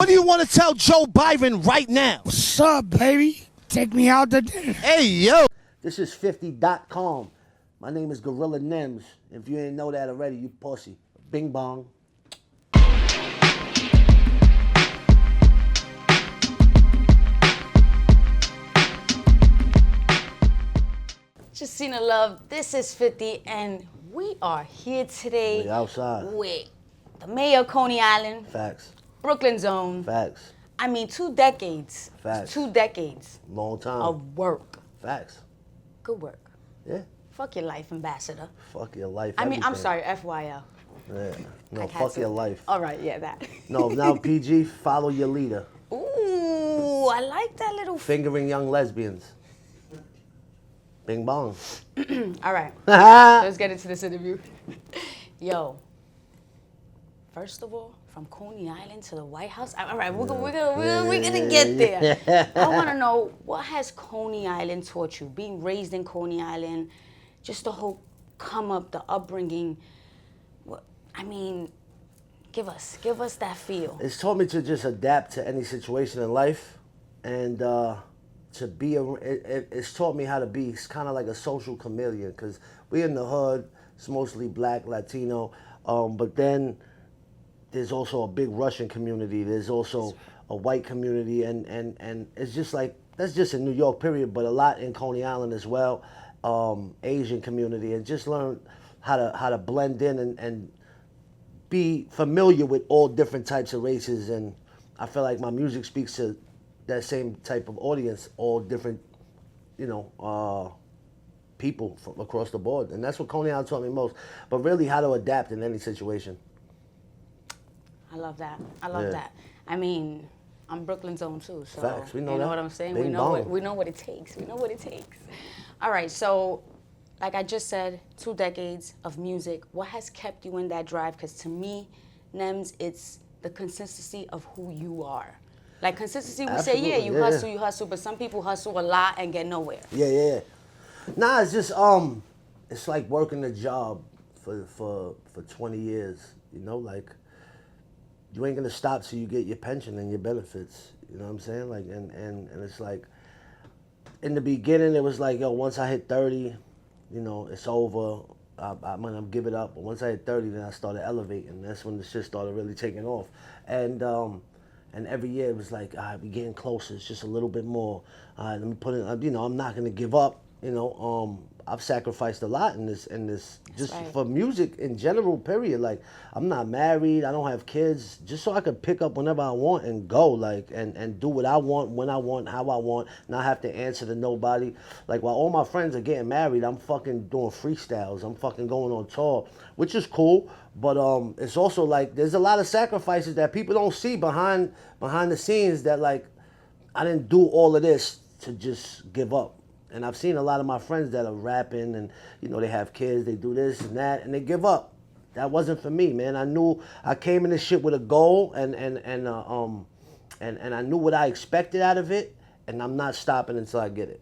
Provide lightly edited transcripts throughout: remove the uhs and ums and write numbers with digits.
What do you want to tell Joe Biden right now? What's up, baby? Take me out to dinner. Hey, yo. This is 50.com. My name is Gorilla Nems. If you ain't know that already, you pussy. Bing bong. Justina Love, this is 50, and we are here today We outside. with the mayor of Coney Island, Facts. Brooklyn Zone. Facts. I mean, 2 decades. Facts. 2 decades Long time. of work. Facts. Good work. Yeah. Fuck your life, ambassador. Fuck your life. I mean, I'm everything. sorry, FYL. Yeah. No, I had fuck to. your life. All right, yeah, that. No, now PG, follow your leader. Ooh, I like that little. Fingering young lesbians. Bing bong. All right, let's get into this interview. Yo, first of all, from Coney Island to the White House. All right, we're gonna get there. I want to know, what has Coney Island taught you? Being raised in Coney Island, just the whole come up, the upbringing. What I mean, give us that feel. It's taught me to just adapt to any situation in life, and to be it's taught me how to be kind of like a social chameleon, because we in the hood, it's mostly black, Latino, but then there's also a big Russian community, there's also a white community, and it's just like, that's just in New York period, but a lot in Coney Island as well, Asian community, and just learn how to blend in and be familiar with all different types of races. And I feel like my music speaks to that same type of audience, all different, people from across the board. And that's what Coney Island taught me most. But really how to adapt in any situation. I love that. I love Yeah. that. I mean, I'm Brooklyn Zone too, so Facts. We know you know that. what I'm saying. Bing We know bong. we know what it takes. We know what it takes. All right, so like I just said, 2 decades of music. What has kept you in that drive? Because to me, Nems, it's the consistency of who you are. Like consistency, we say, yeah, Absolutely, you hustle, but some people hustle a lot and get nowhere. Yeah. Nah, it's just it's like working a job for 20 years. Like, you ain't gonna stop till you get your pension and your benefits. You know what I'm saying? Like, and it's like, in the beginning it was like, yo, once I hit 30, it's over. I'm gonna give it up. But once I hit 30, then I started elevating. That's when the shit started really taking off. And every year it was like, all right, we getting closer. It's just a little bit more. All right, let me put it. I'm not gonna give up. I've sacrificed a lot in this just right. for music in general, period. Like, I'm not married, I don't have kids, just so I could pick up whenever I want and go, like, and do what I want, when I want, how I want, not have to answer to nobody. Like, while all my friends are getting married, I'm fucking doing freestyles, I'm fucking going on tour, which is cool, but it's also like, there's a lot of sacrifices that people don't see behind the scenes, that like, I didn't do all of this to just give up. And I've seen a lot of my friends that are rapping and, they have kids, they do this and that, and they give up. That wasn't for me, man. I knew I came in this shit with a goal, and I knew what I expected out of it, and I'm not stopping until I get it.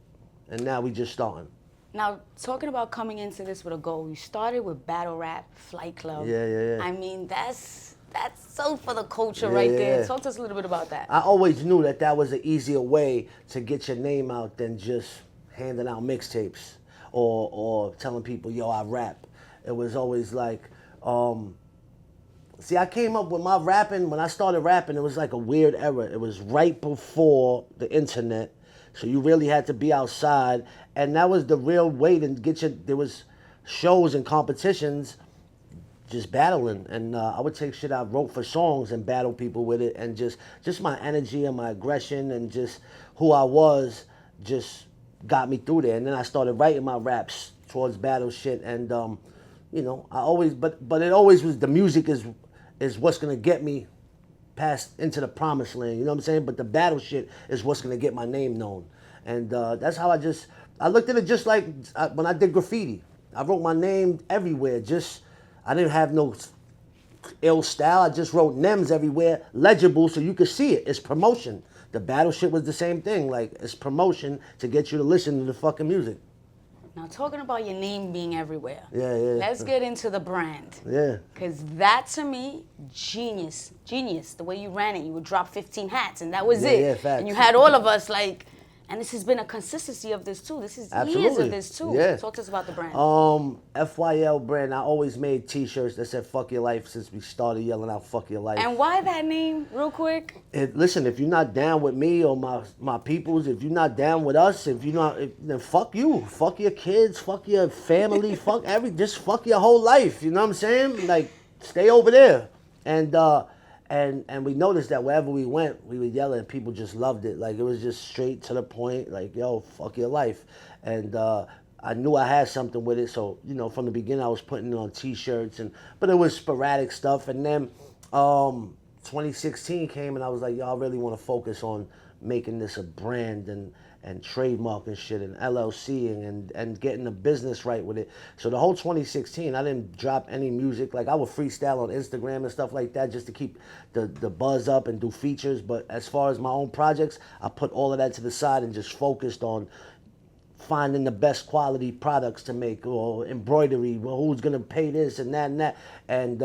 And now we just starting. Now, talking about coming into this with a goal, you started with battle rap, Flight Club. Yeah. I mean, that's so for the culture right there. Yeah. Talk to us a little bit about that. I always knew that was an easier way to get your name out than just handing out mixtapes or telling people, yo, I rap. It was always like, see, I came up with my rapping, when I started rapping, it was like a weird era. It was right before the internet, so you really had to be outside, and that was the real way to get there was shows and competitions, just battling, and I would take shit I wrote for songs and battle people with it, and just my energy and my aggression and just who I was just got me through there. And then I started writing my raps towards battle shit, and I always, but it always was, the music is what's gonna get me past into the promised land, you know what I'm saying? But the battle shit is what's gonna get my name known. And that's how I looked at it, just like when I did graffiti. I wrote my name everywhere, I didn't have no ill style, I just wrote Nems everywhere, legible so you could see it. It's promotion. The battle shit was the same thing. Like, it's promotion to get you to listen to the fucking music. Now, talking about your name being everywhere. Yeah. Let's get into the brand. Yeah. Because that, to me, genius. Genius. The way you ran it. You would drop 15 hats, and that was it. Yeah, facts. And you had all of us, like... And this has been a consistency of this, too. This is years of this, too. Yeah. Talk to us about the brand. FYL brand, I always made T-shirts that said "Fuck Your Life" since we started yelling out "Fuck Your Life." And why that name, real quick? Listen, if you're not down with me or my peoples, if you're not down with us, then fuck you. Fuck your kids, fuck your family, just fuck your whole life. You know what I'm saying? Like, stay over there. And we noticed that wherever we went, we would yell and people just loved it. Like, it was just straight to the point, like, yo, fuck your life. And I knew I had something with it, so, from the beginning I was putting it on T-shirts, but it was sporadic stuff. And then 2016 came and I was like, yo, I really want to focus on making this a brand and trademark and shit and LLCing and getting the business right with it. So the whole 2016, I didn't drop any music. Like, I would freestyle on Instagram and stuff like that just to keep the buzz up and do features. But as far as my own projects, I put all of that to the side and just focused on finding the best quality products to make, or embroidery, well, who's gonna pay this and that and that. And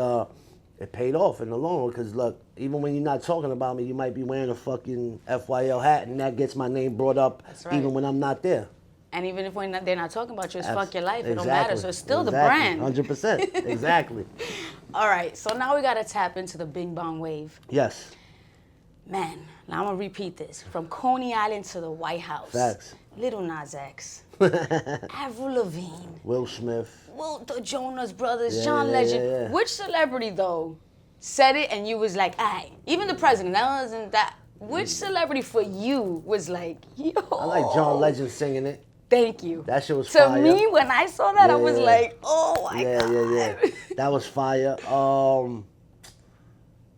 it paid off in the long run, because look, even when you're not talking about me, you might be wearing a fucking FYL hat, and that gets my name brought up. That's right. Even when I'm not there. And even if they're not talking about you, it's fuck your life. It don't Exactly. matter. So it's still the brand. 100%. Exactly. All right. So now we got to tap into the Bing Bong wave. Yes. Man, now I'm going to repeat this. From Coney Island to the White House. Facts. Little Nas X. Avril Lavigne. Will Smith. The Jonas Brothers. Yeah, John yeah, Legend. yeah. Which celebrity, though, said it and you was like, aight. Even the president. That wasn't that. Which celebrity for you was like, yo. I like John Legend singing it. Thank you. That shit was to fire. me, when I saw that, I was Yeah. like, oh my God. Yeah. That was fire.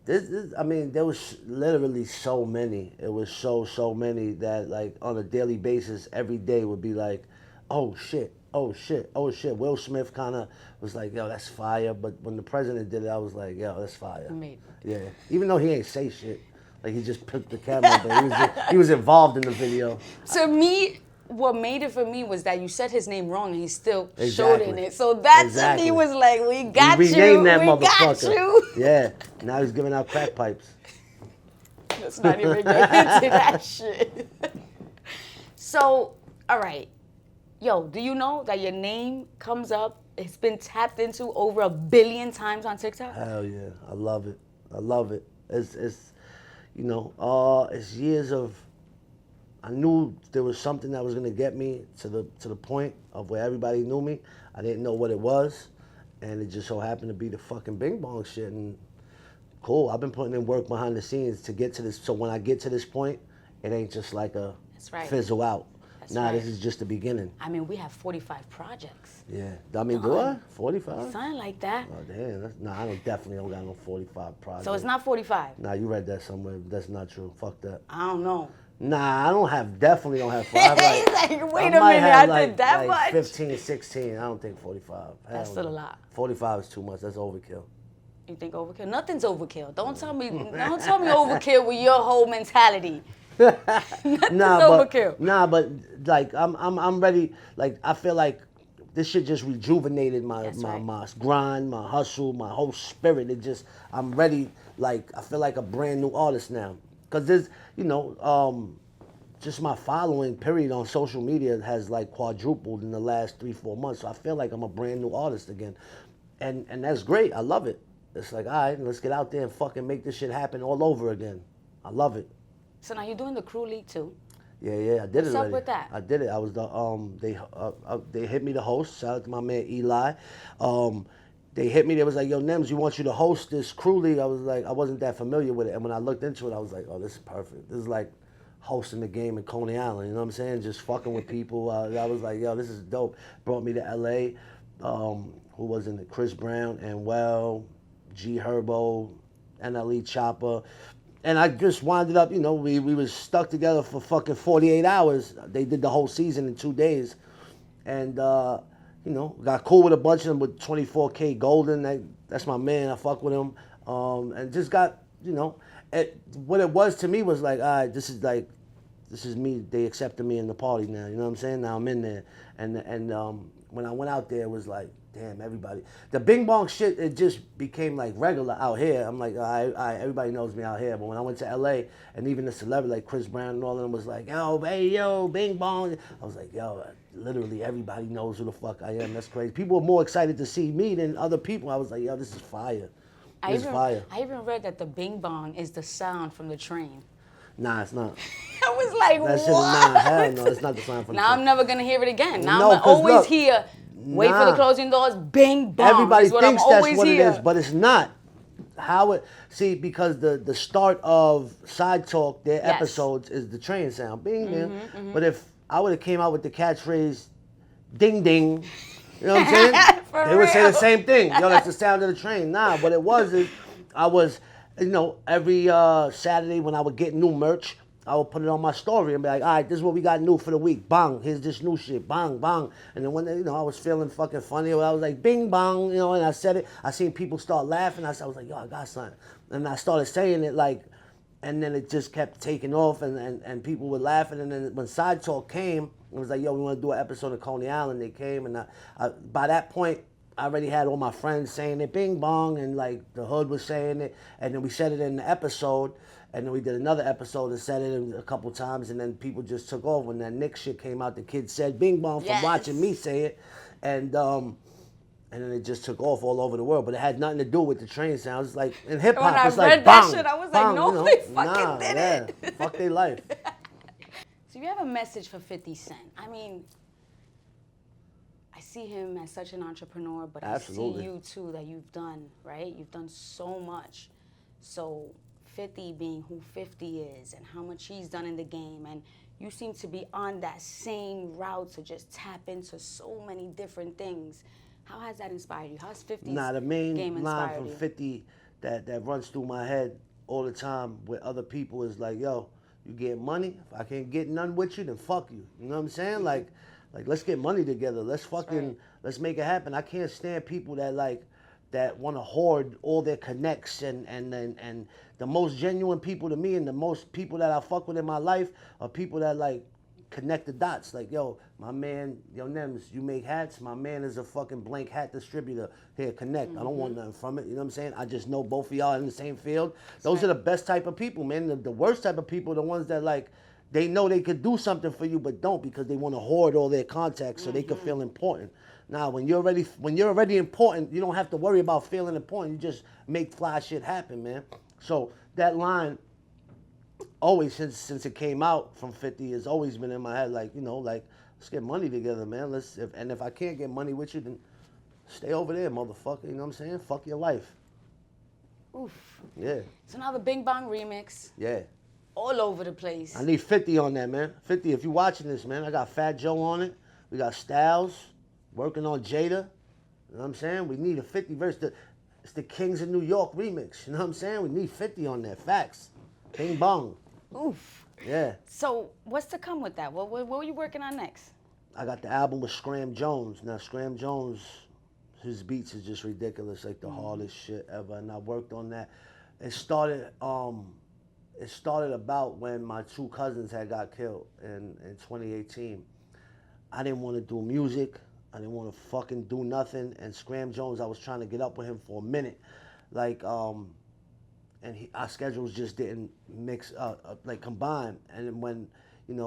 There was literally so many. It was so many that, like, on a daily basis, every day would be like, oh shit. Will Smith kind of was like, yo, that's fire. But when the president did it, I was like, yo, that's fire. Amazing. Yeah. Even though he ain't say shit. Like, he just put the camera, but he was involved in the video. To me, what made it for me was that you said his name wrong and he still showed in it. So that to me was like, we got you. Renamed that we motherfucker. got you. Yeah. Now he's giving out crack pipes. Let's not even get into that shit. So, all right. Yo, do you know that your name comes up? It's been tapped into over 1 billion times on TikTok? Hell yeah. I love it. It's years of, I knew there was something that was gonna get me to the point of where everybody knew me. I didn't know what it was, and it just so happened to be the fucking Bing Bong shit. And cool, I've been putting in work behind the scenes to get to this. So when I get to this point, it ain't just like a fizzle out. This is just the beginning. I mean, we have 45 projects. Yeah, I mean, do I? 45? Something like that. Oh damn, I definitely don't got no 45 projects. So it's not 45. Nah, you read that somewhere. That's not true. Fuck that. I don't know. Nah, definitely don't have 5. He's like, wait a minute, I did that much? 15, 16. I don't think 45. That's still a lot. 45 is too much. That's overkill. You think overkill? Nothing's overkill. Don't tell me overkill with your whole mentality. Overkill. But like I'm ready. Like, I feel like this shit just rejuvenated my grind, my hustle, my whole spirit. I'm ready. Like, I feel like a brand new artist now. Cause there's, just my following period on social media has like quadrupled in the last 3-4 months. So I feel like I'm a brand new artist again, and that's great. I love it. It's like, all right, let's get out there and fucking make this shit happen all over again. I love it. So now you're doing the Crew League too? Yeah, I did it already. What's up with that? I did it. I was they hit me to host. Shout out to my man Eli. They hit me. They was like, yo, Nems, we want you to host this Crew League. I was like, I wasn't that familiar with it. And when I looked into it, I was like, oh, this is perfect. This is like hosting the game in Coney Island. You know what I'm saying? Just fucking with people. I was like, yo, this is dope. Brought me to LA. Who was in it? Chris Brown, FYL, G Herbo, NLE Chopper. And I just winded up, we was stuck together for fucking 48 hours. They did the whole season in 2 days. And, got cool with a bunch of them with 24K Golden. That's my man. I fuck with him. And just got, what it was to me was like, all right, this is this is me. They accepted me in the party now. You know what I'm saying? Now I'm in there, and when I went out there, it was like, damn, everybody. The Bing Bong shit, it just became like regular out here. I'm like, everybody knows me out here. But when I went to LA, and even the celebrity like Chris Brown and all of them was like, yo, hey, yo, Bing Bong. I was like, yo, literally everybody knows who the fuck I am. That's crazy. People were more excited to see me than other people. I was like, yo, this is fire. This is fire. I even read that the Bing Bong is the sound from the train. Nah, it's not. I was like, That shit is what? not. Hell no, it's not the sound from the Now train. I'm never going to hear it again. Now No, I'm 'cause always look, hear, wait for the nah. closing doors, Bing Bong. Everybody is what thinks I'm that's always what hear. it is, but it's not. Because the start of Side Talk, their Yes. episodes is the train sound, bing, bing. But if I would have came out with the catchphrase, ding, ding, you know what I'm saying? For They would say real. the same thing. Yo, that's the sound of the train. Nah, what it was is, I was, every Saturday when I would get new merch, I would put it on my story and be like, all right, this is what we got new for the week. Bang, here's this new shit. Bang, bang. And then when I was feeling fucking funny, I was like, bing, bang, and I said it. I seen people start laughing. I was like, yo, I got something. And I started saying it like, and then it just kept taking off and people were laughing. And then when Side Talk came, it was like, yo, we want to do an episode of Coney Island. They came, and I by that point, I already had all my friends saying it, bing, bong, and like the hood was saying it. And then we said it in the episode. And then we did another episode and said it a couple times, and then people just took off. When that Knicks shit came out, the kid said "Bing Bong" from Yes. watching me say it, and then it just took off all over the world. But it had nothing to do with the train sounds. It's like in hip When I hop, it's read like that bang, shit, I was like, bang, no, they fucking did it. Yeah, fuck their life. So you have a message for 50 Cent. I mean, I see him as such an entrepreneur, but Absolutely. I see you too, that you've done, right? You've done so much. So 50 being who 50 is and how much he's done in the game, and you seem to be on that same route to just tap into so many different things. How has that inspired you? How's 50's The game main line inspired from you? 50 that runs through my head all the time with other people is like, yo, you get money. If I can't get none with you, then fuck you. You know what I'm saying? Like let's get money together. Let's let's make it happen. I can't stand people that want to hoard all their connects and the most genuine people to me and the most people that I fuck with in my life are people that like connect the dots. Like, yo, my man, yo, Nems, you make hats. My man is a fucking blank hat distributor. Here, connect. I don't want nothing from it. You know what I'm saying? I just know both of y'all in the same field. Those are the best type of people, man. The worst type of people are the ones that like, they know they could do something for you, but don't because they want to hoard all their contacts so they can feel important. Now, when you're already important, you don't have to worry about feeling important. You just make fly shit happen, man. So that line, always since it came out from 50, has always been in my head. Like, let's get money together, man. If I can't get money with you, then stay over there, motherfucker. You know what I'm saying? Fuck your life. Oof. Yeah. So now the Bing Bong remix, Yeah. all over the place. I need 50 on that, man. 50, if you watching this, man, I got Fat Joe on it. We got Styles working on Jada. You know what I'm saying? We need a 50 verse. It's the Kings of New York remix. You know what I'm saying? We need 50 on that. Facts. Bing bong. Oof. Yeah. So what's to come with that? What are you working on next? I got the album with Scram Jones. Now, Scram Jones, his beats is just ridiculous, like the hardest shit ever. And I worked on that. It started about when my two cousins had got killed in 2018. I didn't want to do music. I didn't want to fucking do nothing. And Scram Jones, I was trying to get up with him for a minute. Our schedules just didn't combine. And then when,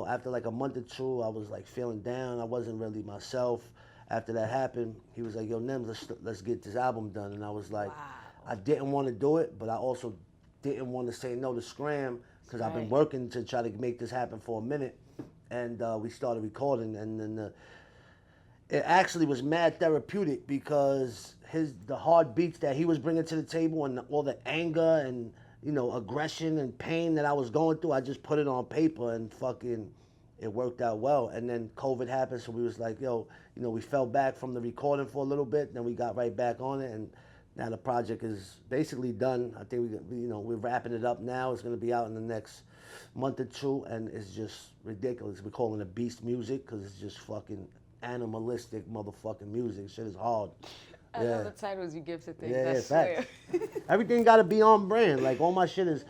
after like a month or two, I was like feeling down. I wasn't really myself. After that happened, he was like, yo, Nems, let's get this album done. And I was like, Wow. I didn't want to do it, but I also didn't want to say no to Scram because I've been working to try to make this happen for a minute. And we started recording, and then it actually was mad therapeutic because the hard beats that he was bringing to the table and all the anger and aggression and pain that I was going through, I just put it on paper and fucking it worked out well. And then COVID happened, so we was like, yo, we fell back from the recording for a little bit, then we got right back on it, and now the project is basically done. I think we're wrapping it up now. It's gonna be out in the next month or two, and it's just ridiculous. We're calling it Beast Music because it's just fucking animalistic motherfucking music. Shit is hard. I love the titles you give to things. Yeah, I swear. facts. Everything got to be on brand. Like all my shit is,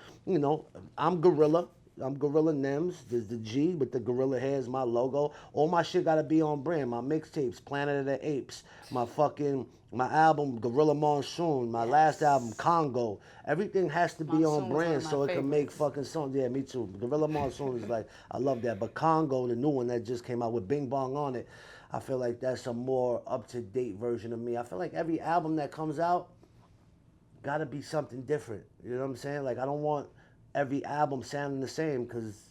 I'm gorilla. I'm Gorilla Nems. There's the G with the gorilla hair is my logo. All my shit gotta be on brand. My mixtapes, Planet of the Apes, my album Gorilla Monsoon, my last album Congo. Everything has to be on Monsoon is one brand of my so it can make favorites. fucking songs. Yeah, me too. Gorilla Monsoon is like, I love that. But Congo, the new one that just came out with Bing Bong on it, I feel like that's a more up-to-date version of me. I feel like every album that comes out gotta be something different. You know what I'm saying? Like, I don't want every album sounding the same because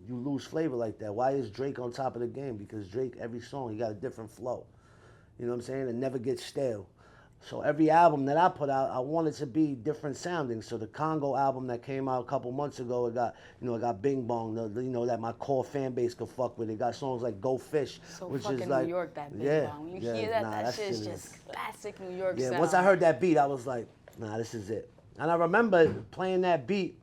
you lose flavor like that. Why is Drake on top of the game? Because Drake, every song, he got a different flow. You know what I'm saying? It never gets stale. So every album that I put out, I want it to be different sounding. So the Congo album that came out a couple months ago, it got Bing Bong, that my core fan base could fuck with. It got songs like Go Fish, So which fucking is like, New York, that Bing yeah, Bong. When you yeah, hear that, nah, that shit is shit just classic New York yeah. sound. Once I heard that beat, I was like, nah, this is it. And I remember playing that beat,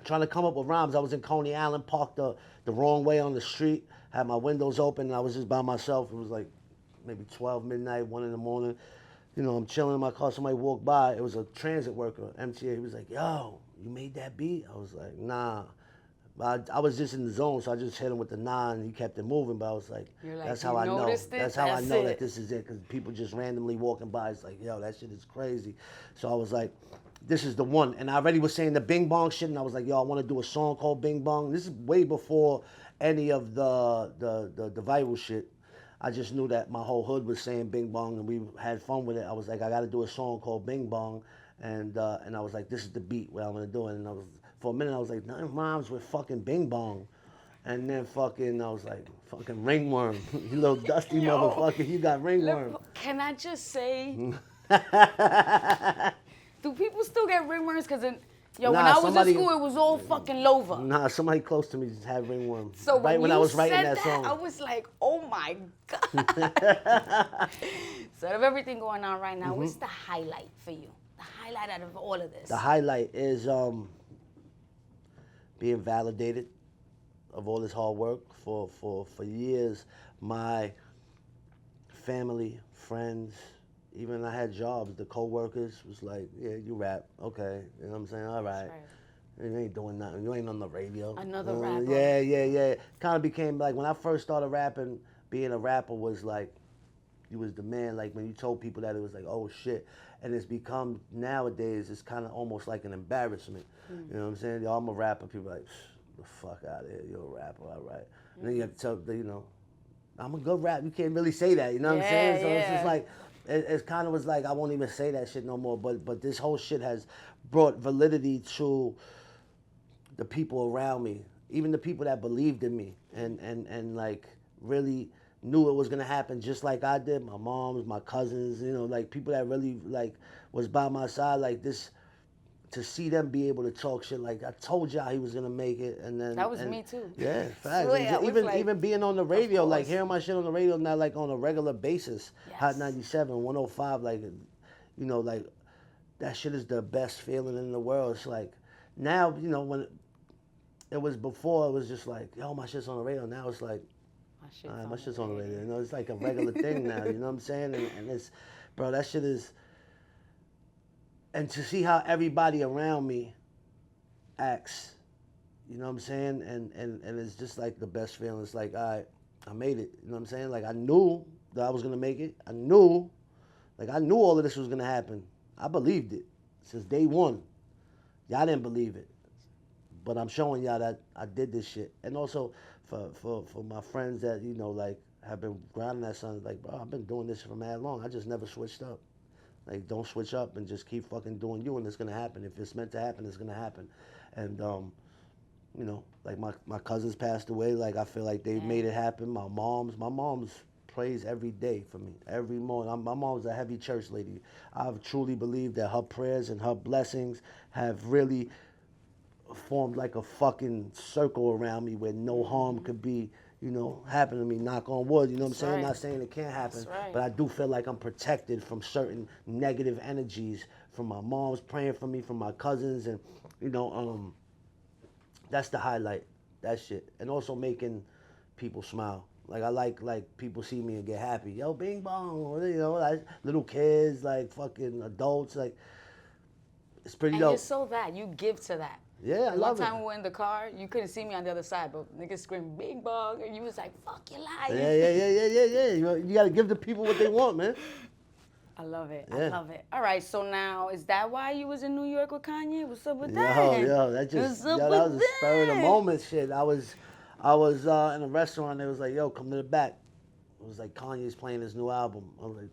trying to come up with rhymes. I was in Coney Island, parked the wrong way on the street, had my windows open, and I was just by myself. It was like maybe 12 midnight, 1 in the morning. You know, I'm chilling in my car. Somebody walked by. It was a transit worker, MTA. He was like, yo, you made that beat? I was like, nah. But I was just in the zone, so I just hit him with the nah, and he kept it moving. But I was like, You're like, that's you how I know. noticed it? That's how I That's know it. that this is it, because people just randomly walking by. It's like, yo, that shit is crazy. So I was like, this is the one. And I already was saying the Bing Bong shit, and I was like, yo, I want to do a song called Bing Bong. This is way before any of the viral shit. I just knew that my whole hood was saying Bing Bong, and we had fun with it. I was like, I got to do a song called Bing Bong, and I was like, this is the beat where I'm gonna do it. And for a minute, I was like, nothing rhymes with fucking Bing Bong, and then I was like, fucking ringworm, you little dusty motherfucker, you got ringworm. Can I just say, do people still get ringworms? Because when Nah, I was somebody- in school, it was all fucking Lova. Nah, somebody close to me just had ringworm. So right when you I was writing said that song. I was like, oh my God. So out of everything going on right now, what's the highlight for you? The highlight out of all of this? The highlight is being validated of all this hard work for years. My family, friends, even I had jobs. The co-workers was like, yeah, you rap, okay. You know what I'm saying? All right. You ain't doing nothing. You ain't on the radio. Another rapper. Yeah. Kind of became like, when I first started rapping, being a rapper was like, you was the man. Like when you told people that, it was like, oh shit. And it's become, nowadays, it's kind of almost like an embarrassment. You know what I'm saying? Yo, I'm a rapper. People are like, the fuck out of here. You're a rapper, all right. And then you have to tell, I'm a good rapper. You can't really say that. You know what I'm saying? So it's just like, it's kind of was like, I won't even say that shit no more. But this whole shit has brought validity to the people around me, even the people that believed in me and like really knew it was gonna happen just like I did. My moms, my cousins, like people that really like was by my side, like this. To see them be able to talk shit like, I told y'all he was gonna make it, and then That was me too. Yeah, facts. Swear, And I was like, even being on the radio, like course. hearing my shit on the radio, not like on a regular basis. Yes. Hot 97, 105, like, like that shit is the best feeling in the world. It's like now, when it was before, it was just like, yo, my shit's on the radio. Now it's like, my shit's on the radio. It's like a regular thing now. You know what I'm saying? And it's, bro, that shit is. And to see how everybody around me acts, you know what I'm saying? And it's just like the best feeling. It's like, all right, I made it. You know what I'm saying? Like I knew that I was gonna make it. I knew all of this was gonna happen. I believed it since day one. Y'all didn't believe it. But I'm showing y'all that I did this shit. And also for my friends that, like have been grinding that son, like, bro, I've been doing this for mad long. I just never switched up. Like, don't switch up and just keep fucking doing you, and it's gonna happen. If it's meant to happen, it's gonna happen. And like my cousins passed away. Like I feel like they made it happen. My mom's prays every day for me, every morning. My mom's a heavy church lady. I truly believe that her prayers and her blessings have really formed like a fucking circle around me where no harm could be, happen to me, knock on wood, you know what I'm saying? Right. Not saying it can't happen, Right. but I do feel like I'm protected from certain negative energies, from my mom's praying for me, from my cousins, and, that's the highlight, that shit. And also making people smile. Like, I like people see me and get happy. Yo, Bing Bong, like little kids, like fucking adults, like, it's pretty And dope. you're so that. You give to that. Yeah, I love One time it. we were in the car, you couldn't see me on the other side, but niggas screamed "Bing Bong," and you was like, "Fuck your life." Yeah. You gotta give the people what they want, man. I love it. I Yeah. love it. All right, so now is that why you was in New York with Kanye? What's up with Yo, that? that just, What's up yo, that with was a spur of the that? moment shit. I was in a restaurant. They was like, yo, come to the back. It was like Kanye's playing his new album. I was like,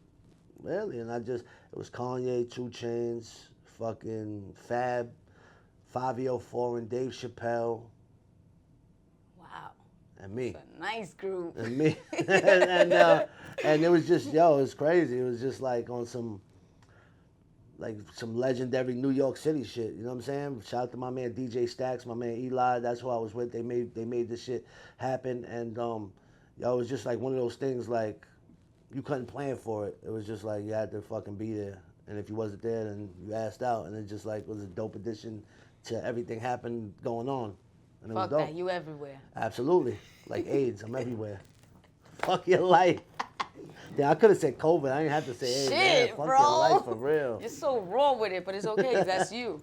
really? And it was Kanye, 2 Chainz, fucking Fab, 504 and Dave Chappelle, Wow, and me. it's a nice group. And me. And it was just, it was crazy. It was just like on some legendary New York City shit. You know what I'm saying? Shout out to my man DJ Stacks, my man Eli. That's who I was with. They made this shit happen. And it was just like one of those things like you couldn't plan for it. It was just like you had to fucking be there. And if you wasn't there, then you asked out. And it just like was a dope addition to everything happened going on. And it Fuck was dope. that, you everywhere. Absolutely. Like AIDS, I'm everywhere. Fuck your life. Yeah, I could have said COVID. I didn't have to say AIDS. Shit, Man, fuck bro. your life for real. You're so raw with it, but it's okay, 'cause that's you.